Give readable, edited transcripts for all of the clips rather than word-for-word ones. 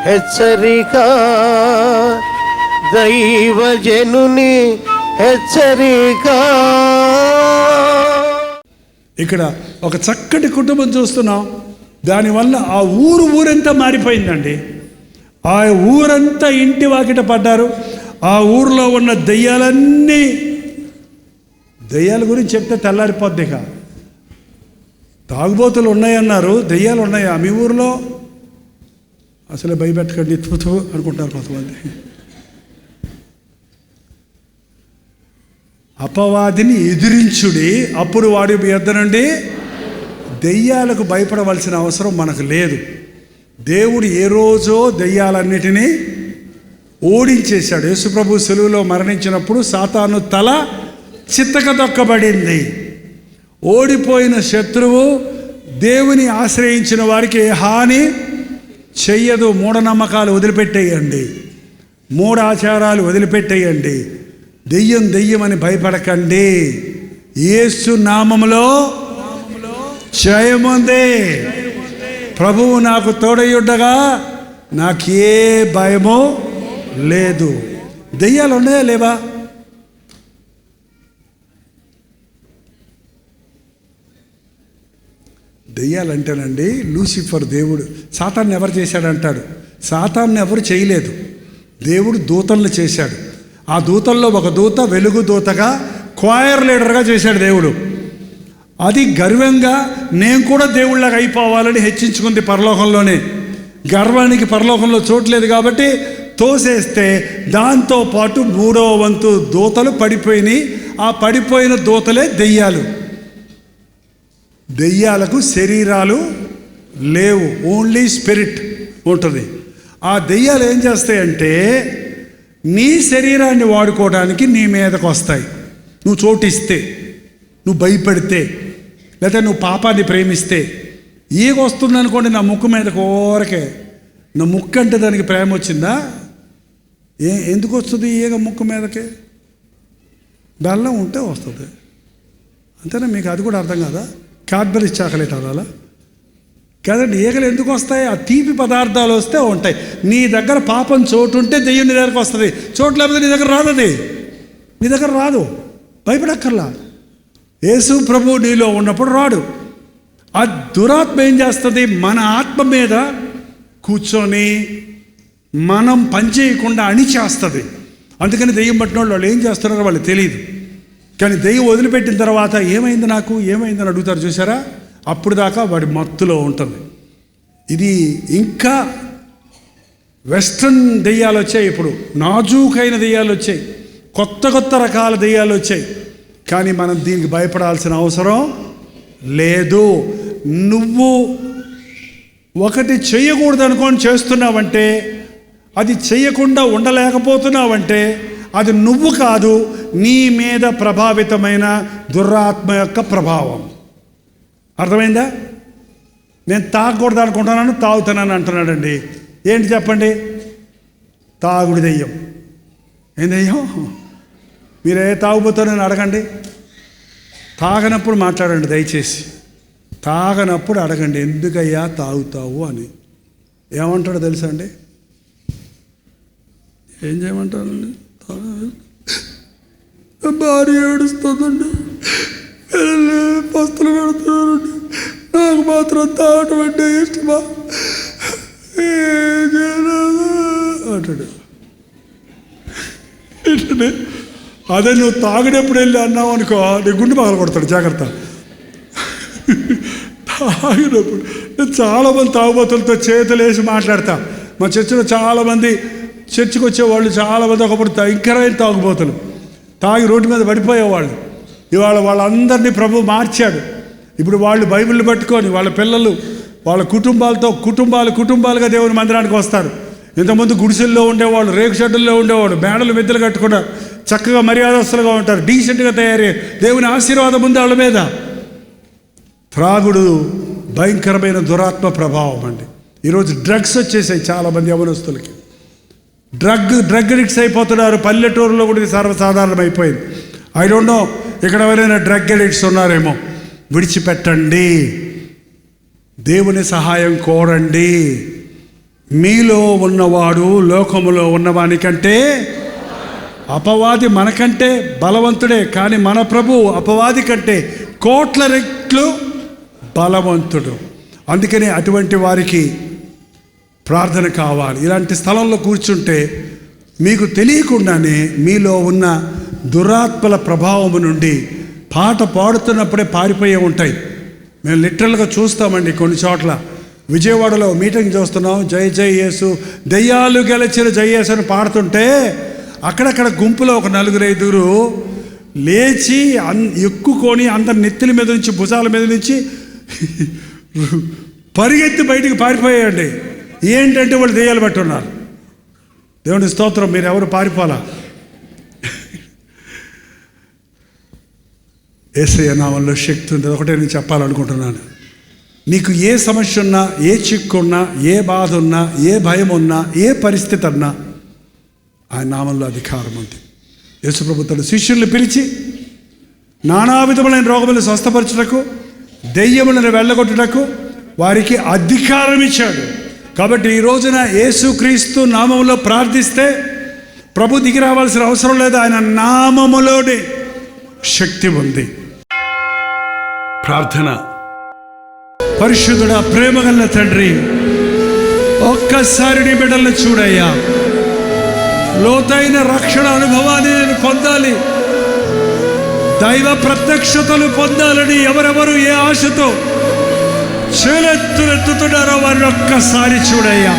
హెచ్చరిక, దైవజనుని హెచ్చరిక. ఇక్కడ ఒక చక్కటి కుటుంబం చూస్తున్నాం. దానివల్ల ఆ ఊరంతా మారిపోయిందండి. ఆ ఊరంతా ఇంటి వాకిట పడ్డారు. ఆ ఊరిలో ఉన్న దెయ్యాలన్నీ, దెయ్యాల గురించి చెప్తే తెల్లారిపోద్ది. ఇక తాగుబోతులు ఉన్నాయన్నారు, దెయ్యాలు ఉన్నాయా మీ ఊరిలో? అసలే భయపెట్టకండి, తుతు అనుకుంటారు కొంతమంది. అపవాదిని ఎదిరించుడి, అప్పుడు వాడి యొద్ద నుండి. దెయ్యాలకు భయపడవలసిన అవసరం మనకు లేదు. దేవుడు ఏ రోజో దెయ్యాలన్నిటినీ ఓడించేశాడు. యేసుప్రభు సిలువలో మరణించినప్పుడు సాతాను తల చిత్తకదొక్కబడింది. ఓడిపోయిన శత్రువు దేవుని ఆశ్రయించిన వారికి ఏ హాని చెయ్యదు. మూఢనమ్మకాలు వదిలిపెట్టేయండి, మూఢాచారాలు వదిలిపెట్టేయండి. దెయ్యం అని భయపడకండి. యేసు నామములో జయముంది. ప్రభువు నాకు తోడయుండగా నాకే భయము లేదు. దెయ్యాలు ఉన్నాయా లేవా? దెయ్యాలంటేనండి లూసిఫర్ దేవుడు. సాతాన్ని ఎవరు చేశాడంటాడు. సాతాన్ని ఎవరు చేయలేదు, దేవుడు దూతలను చేశాడు. ఆ దూతల్లో ఒక దూత వెలుగు దూతగా, క్వైర్ లీడర్గా చేశాడు దేవుడు. అది గర్వంగా నేను కూడా దేవుళ్ళగా అయిపోవాలని హెచ్చించుకుంది పరలోకంలోనే. గర్వానికి పరలోకంలో చోట్లేదు కాబట్టి తోసేస్తే దాంతోపాటు 3వ వంతు దూతలు పడిపోయినాయి. ఆ పడిపోయిన దూతలే దెయ్యాలు. దెయ్యాలకు శరీరాలు లేవు, ఓన్లీ స్పిరిట్ ఉంటుంది. ఆ దెయ్యాలు ఏం చేస్తాయంటే నీ శరీరాన్ని వాడుకోవడానికి నీ మీదకు వస్తాయి. నువ్వు చోటిస్తే, నువ్వు భయపడితే, లేదా నువ్వు పాపాన్ని ప్రేమిస్తే. ఈగ వస్తుంది అనుకోండి నా ముక్కు మీద కోరకే. నా ముక్కు అంటే దానికి ప్రేమ వచ్చిందా? ఎందుకు వస్తుంది ఈగ ముక్కు మీదకే? బెల్లం ఉంటే వస్తుంది, అంతేనా? మీకు అది కూడా అర్థం కాదా? క్యాడ్బరీస్ చాక్లెట్ అదాలా కదండి. ఈగలు ఎందుకు వస్తాయి? ఆ తీపి పదార్థాలు వస్తే ఉంటాయి. నీ దగ్గర పాపం చోటు ఉంటే దెయ్యం నీ దగ్గరకు వస్తుంది. చోటు లేకపోతే నీ దగ్గర రాదు. అది నీ దగ్గర రాదు, భయపడక్కర్లా. యేసు ప్రభు నీలో ఉన్నప్పుడు రాడు. ఆ దురాత్మ ఏం చేస్తుంది? మన ఆత్మ మీద కూర్చొని మనం పనిచేయకుండా అణిచేస్తుంది. అందుకని దెయ్యం పట్టిన వాళ్ళు ఏం చేస్తున్నారో వాళ్ళు తెలియదు. కానీ దెయ్యం వదిలిపెట్టిన తర్వాత ఏమైంది నాకు, ఏమైందని అడుగుతారు చూసారా? అప్పుడు దాకా వాడి మత్తులో ఉంటుంది. ఇది ఇంకా వెస్ట్రన్ దెయ్యాలు వచ్చాయి, ఇప్పుడు నాజూకైన దెయ్యాలు వచ్చాయి, కొత్త రకాల దెయ్యాలు వచ్చాయి. కానీ మనం దీనికి భయపడాల్సిన అవసరం లేదు. నువ్వు ఒకటి చెయ్యకూడదు అనుకొని చేస్తున్నావంటే, అది చెయ్యకుండా ఉండలేకపోతున్నావంటే అది నువ్వు కాదు, నీ మీద ప్రభావితమైన దురాత్మ యొక్క ప్రభావం. అర్థమైందా? నేను తాగకూడదు అనుకుంటున్నాను, తాగుతున్నాను అంటున్నాడండి. ఏంటి చెప్పండి? తాగుడు దెయ్యం. ఏం దెయ్యం? మీరే తాగుబోతారని అడగండి. తాగనప్పుడు మాట్లాడండి దయచేసి. తాగనప్పుడు అడగండి, ఎందుకయ్యా తాగుతావు అని. ఏమంటాడో తెలుసా అండి? ఏం చేయమంటారండి? భార్య ఏడుస్తుందండి, పస్తులు పెడుతున్నారండి, నాకు మాత్రం తాగటం అంటే ఇష్టమా అంటాడు. అదే నువ్వు తాగినప్పుడు వెళ్ళి అన్నావు అనుకో, నీ గుండె పగల కొడతాడు, జాగ్రత్త. తాగినప్పుడు నేను చాలామంది తాగుబోతులతో చేతులు వేసి మాట్లాడతా. మా చర్చిలో చాలామంది చర్చికి వచ్చేవాళ్ళు చాలామంది ఒకప్పుడు భయంకరమైన తాగుబోతులు, తాగి రోడ్డు మీద పడిపోయేవాళ్ళు. ఇవాళ వాళ్ళందరినీ ప్రభు మార్చాడు. ఇప్పుడు వాళ్ళు బైబిల్ని పట్టుకొని వాళ్ళ పిల్లలు వాళ్ళ కుటుంబాలుగా దేవుని మందిరానికి వస్తారు. ఇంతకుముందు గుడిసెల్లో ఉండేవాళ్ళు, రేకు షెడ్డుల్లో ఉండేవాళ్ళు, మేడలు మెద్దలు కట్టుకున్న చక్కగా మర్యాదస్తులుగా ఉంటారు, డీసెంట్గా తయారయ్యారు. దేవుని ఆశీర్వాదం ఉంది వాళ్ళ మీద. త్రాగుడు భయంకరమైన దురాత్మ ప్రభావం అండి. ఈరోజు డ్రగ్స్ వచ్చేసాయి చాలామంది యవనస్తులకి. డ్రగ్ అడిక్ట్స్ అయిపోతున్నారు. పల్లెటూరులో కూడా సర్వసాధారణం అయిపోయింది. ఐ డోంట్ నో ఇక్కడ ఎవరైనా డ్రగ్ అడిక్ట్స్ ఉన్నారేమో. విడిచిపెట్టండి, దేవుని సహాయం కోరండి. మీలో ఉన్నవాడు లోకములో ఉన్నవానికంటే అపవాది మనకంటే బలవంతుడే, కానీ మన ప్రభు అపవాది కంటే కోట్ల రెట్లు బలవంతుడు. అందుకని అటువంటి వారికి ప్రార్థన కావాలి. ఇలాంటి స్థలంలో కూర్చుంటే మీకు తెలియకుండానే మీలో ఉన్న దురాత్మల ప్రభావం నుండి పాట పాడుతున్నప్పుడే పారిపోయే ఉంటాయి. మేము లిటరల్గా చూస్తామండి. కొన్ని చోట్ల విజయవాడలో మీటింగ్ చూస్తున్నాం, జై జై యేసు, దెయ్యాలు గెలిచిన జై యేసు అని పాడుతుంటే అక్కడక్కడ గుంపులో ఒక 4-5 లేచి ఎక్కుకొని అందరి నెత్తిల మీద నుంచి భుజాల మీద నుంచి పరిగెత్తి బయటికి పారిపోయాయండి. ఏంటంటే వాళ్ళు దెయ్యాలు పట్టున్నారు. దేవుని స్తోత్రం, మీరు ఎవరు పారిపోలా. యేసయ్య నామములో శక్తి ఉంది. ఒకటే నేను చెప్పాలనుకుంటున్నాను. నీకు ఏ సమస్య ఉన్నా, ఏ చిక్కు ఉన్నా, ఏ బాధ ఉన్నా, ఏ భయం ఉన్నా, ఏ పరిస్థితి అన్నా ఆయన నామంలో అధికారం ఉంది. యేసుప్రభు తన శిష్యుల్ని పిలిచి నానా విధములైన రోగములను స్వస్థపరచుటకు, దెయ్యములను వెళ్ళగొట్టుటకు వారికి అధికారం ఇచ్చాడు. కాబట్టి ఈ రోజున యేసుక్రీస్తు నామములో ప్రార్థిస్తే ప్రభు దిగి రావాల్సిన అవసరం లేదు. ఆయన నామములోనే శక్తి ఉంది. ప్రార్థన. పరిశుద్ధుడా, ప్రేమగల తండ్రి, ఒక్కసారి నీ బిడ్డలను చూడయ్యా. లోతైన రక్షణ అనుభవాన్ని నేను పొందాలి, దైవ ప్రత్యక్షతలు పొందాలని ఎవరెవరు ఏ ఆశతో చేలెత్తుతున్నారో వారిని ఒక్కసారి చూడయ్యా.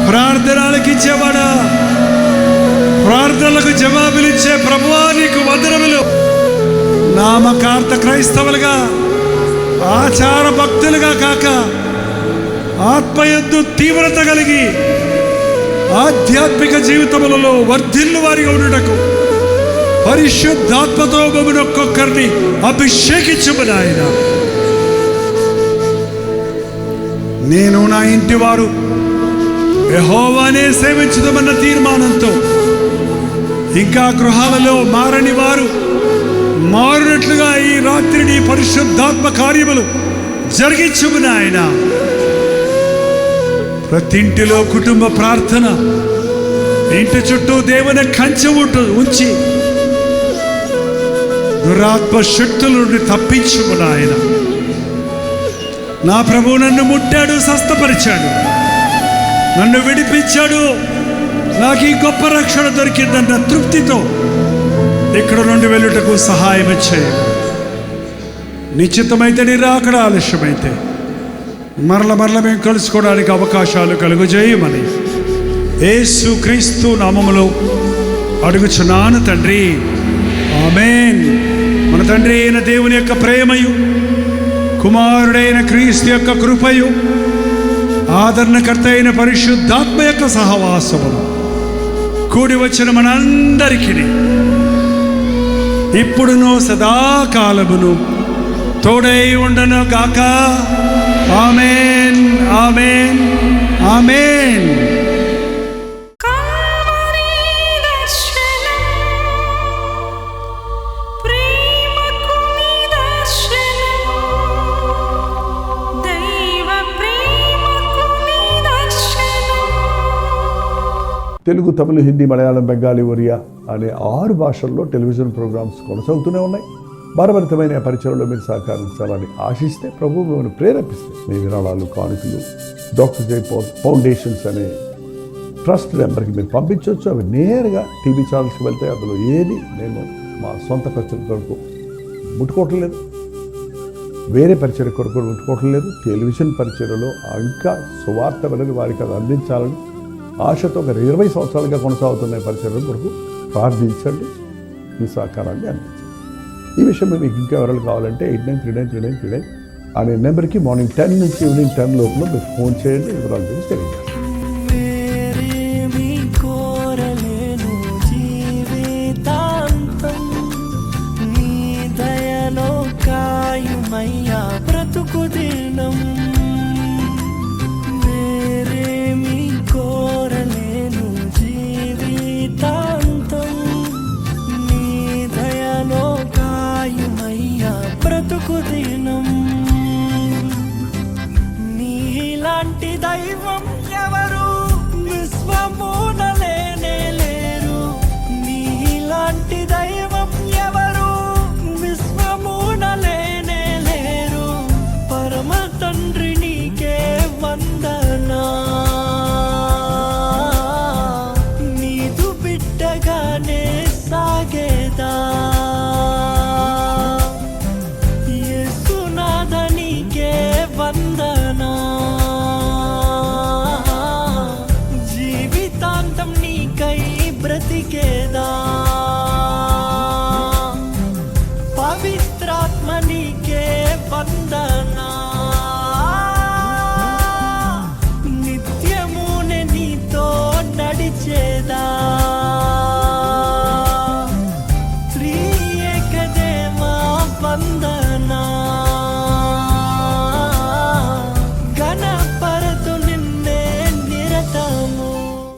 ప్రార్థనలకు ఇచ్చేవాడా, ప్రార్థనలకు జవాబులిచ్చే ప్రభువా నీకు వందనములు. నామకార్థ క్రైస్తవులుగా, ఆచార భక్తులుగా కాక ఆత్మయందు తీవ్రత కలిగి ఆధ్యాత్మిక జీవితములలో వర్ధిల్లు వారిగా ఉండుటకు పరిశుద్ధాత్మతో మమ్మల్ని ఒక్కొక్కరిని అభిషేకించుము నాయనా. నేను నా ఇంటి వారు యెహోవానే సేవించుదామన్న తీర్మానంతో ఇంకా గృహాలలో మారని వారు మారినట్లుగా ఈ రాత్రి నీ పరిశుద్ధాత్మ కార్యములు జరిగించుము నాయనా. ప్రతి ఇంటిలో కుటుంబ ప్రార్థన, ఇంటి చుట్టూ దేవుని కంచె ఉంచి దురాత్మ శక్తుల నుండి తప్పించుము నాయన. నా ప్రభువు నన్ను ముట్టాడు, స్వస్థపరిచాడు, నన్ను విడిపించాడు, నాకు ఈ గొప్ప రక్షణ దొరికిందన్న తృప్తితో ఇక్కడ నుండి వెళ్ళుటకు సహాయం చేయండి. నిశ్చితమైతే నీ రాకడ, ఆలస్యమైతే మరల మేము కలుసుకోవడానికి అవకాశాలు కలుగజేయమని యేసుక్రీస్తు నామములో అడుగుచున్నాను తండ్రి, ఆమేన్. మన తండ్రి అయిన దేవుని యొక్క ప్రేమయు, కుమారుడైన క్రీస్తు యొక్క కృపయు, ఆదరణకర్త అయిన పరిశుద్ధాత్మ యొక్క సహవాసమును కూడి వచ్చిన మనందరికీ ఇప్పుడును సదాకాలమును తోడై ఉండను గాక. ఆమేన్, ఆమేన్, ఆమేన్. తెలుగు, తమిళ, హిందీ, మలయాళం, బెంగాలీ, ఒరియా అనే 6 భాషల్లో టెలివిజన్ ప్రోగ్రామ్స్ కొనసాగుతూనే ఉన్నాయి. భారభరితమైన పరిచయంలో మీరు సహకరించాలని ఆశిస్తే ప్రభు మిమ్మల్ని ప్రేరేపిస్తే మీ విరాళాలు, కానుకలు డాక్టర్ జై పాల్ ఫౌండేషన్స్ అనే ట్రస్ట్ నెంబర్కి మీరు పంపించవచ్చు. అవి నేరుగా టీవీ ఛానల్స్కి వెళ్తాయి. అందులో ఏది నేను మా సొంత ఖర్చుల కొరకు ముట్టుకోవటం లేదు, వేరే పరిచయ కొరకు ముట్టుకోవటం లేదు. టెలివిజన్ పరిచయలో ఇంకా సువార్త వెళ్ళని వారికి అది అందించాలని ఆశతో ఒక 20 సంవత్సరాలుగా కొనసాగుతున్న పరిచయం కొరకు ప్రార్థించండి, మీ సహకారాన్ని అందించండి. ఈ విషయంలో మీకు ఇంకా వివరాలు కావాలంటే 89393939 అనే నెంబర్కి మార్నింగ్ 10 నుంచి ఈవినింగ్ 10 లోపల మీరు ఫోన్ చేయండి. వివరాలు గురించి తెలియజేయండి. నీలాంటి దైవం